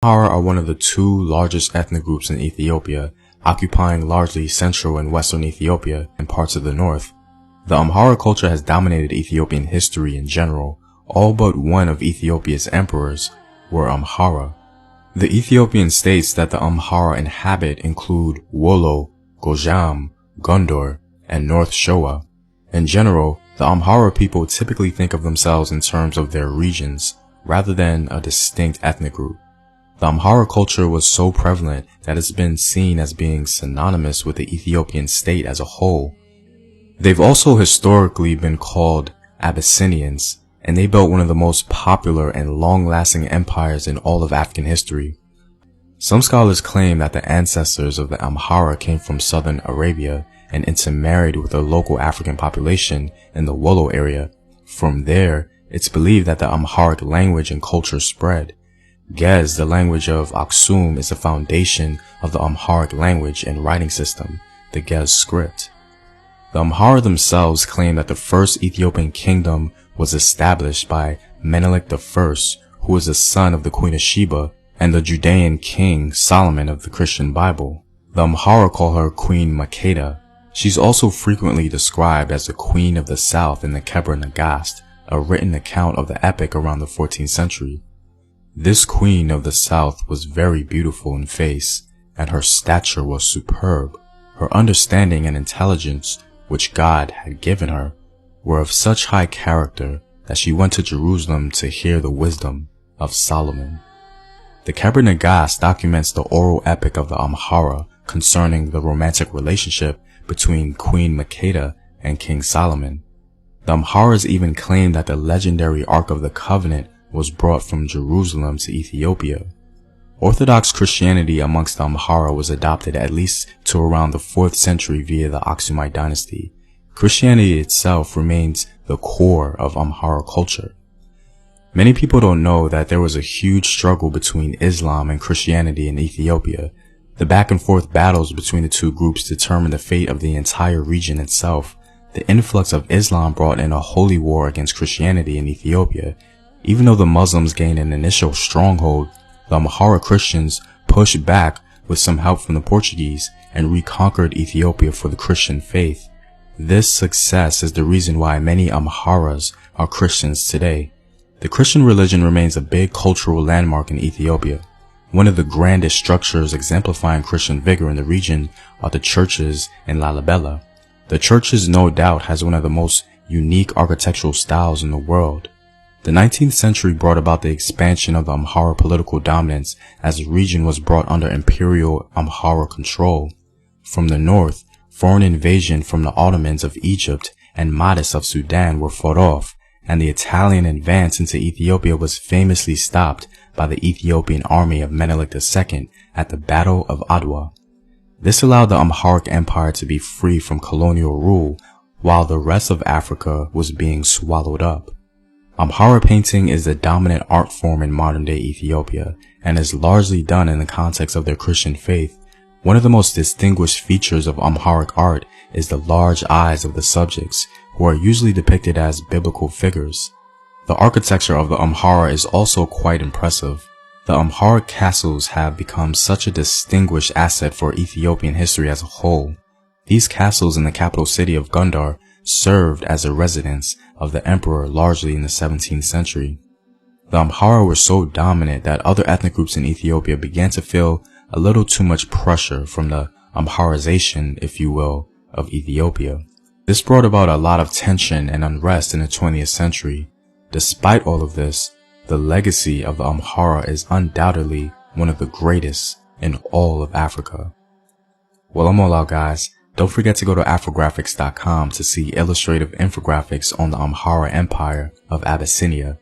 Amhara are one of the two largest ethnic groups in Ethiopia, occupying largely central and western Ethiopia and parts of the north. The Amhara culture has dominated Ethiopian history in general. All but one of Ethiopia's emperors were Amhara. The Ethiopian states that the Amhara inhabit include Wollo, Gojam, Gondor, and North Showa. In general, the Amhara people typically think of themselves in terms of their regions, rather than a distinct ethnic group. The Amhara culture was so prevalent that it's been seen as being synonymous with the Ethiopian state as a whole. They've also historically been called Abyssinians, and they built one of the most popular and long-lasting empires in all of African history. Some scholars claim that the ancestors of the Amhara came from southern Arabia and intermarried with the local African population in the Wollo area. From there, it's believed that the Amharic language and culture spread. Gez, the language of Aksum, is the foundation of the Amharic language and writing system, the Gez script. The Amhara themselves claim that the first Ethiopian kingdom was established by Menelik I, who was the son of the Queen of Sheba and the Judean king Solomon of the Christian Bible. The Amhara call her Queen Makeda. She's also frequently described as the Queen of the South in the Kebra Nagast, a written account of the epic around the 14th century. This Queen of the South was very beautiful in face, and her stature was superb. Her understanding and intelligence, which God had given her, were of such high character that she went to Jerusalem to hear the wisdom of Solomon. The Kebra Nagast documents the oral epic of the Amhara concerning the romantic relationship between Queen Makeda and King Solomon. The Amharas even claim that the legendary Ark of the Covenant was brought from Jerusalem to Ethiopia. Orthodox Christianity amongst the Amhara was adopted at least to around the 4th century via the Aksumite dynasty. Christianity itself remains the core of Amhara culture. Many people don't know that there was a huge struggle between Islam and Christianity in Ethiopia. The back and forth battles between the two groups determined the fate of the entire region itself. The influx of Islam brought in a holy war against Christianity in Ethiopia. Even though the Muslims gained an initial stronghold, the Amhara Christians pushed back with some help from the Portuguese and reconquered Ethiopia for the Christian faith. This success is the reason why many Amharas are Christians today. The Christian religion remains a big cultural landmark in Ethiopia. One of the grandest structures exemplifying Christian vigor in the region are the churches in Lalibela. The churches no doubt has one of the most unique architectural styles in the world. The 19th century brought about the expansion of the Amhara political dominance as the region was brought under imperial Amhara control. From the north, foreign invasion from the Ottomans of Egypt and Mahdists of Sudan were fought off, and the Italian advance into Ethiopia was famously stopped by the Ethiopian army of Menelik II at the Battle of Adwa. This allowed the Amharic Empire to be free from colonial rule, while the rest of Africa was being swallowed up. Amhara painting is the dominant art form in modern-day Ethiopia, and is largely done in the context of their Christian faith. One of the most distinguished features of Amharic art is the large eyes of the subjects, who are usually depicted as biblical figures. The architecture of the Amhara is also quite impressive. The Amharic castles have become such a distinguished asset for Ethiopian history as a whole. These castles in the capital city of Gondar served as a residence of the emperor largely in the 17th century. The Amhara were so dominant that other ethnic groups in Ethiopia began to feel a little too much pressure from the Amharization, if you will, of Ethiopia. This brought about a lot of tension and unrest in the 20th century. Despite all of this, the legacy of the Amhara is undoubtedly one of the greatest in all of Africa. Well, I'm all out, guys. Don't forget to go to Afrographics.com to see illustrative infographics on the Amhara Empire of Abyssinia.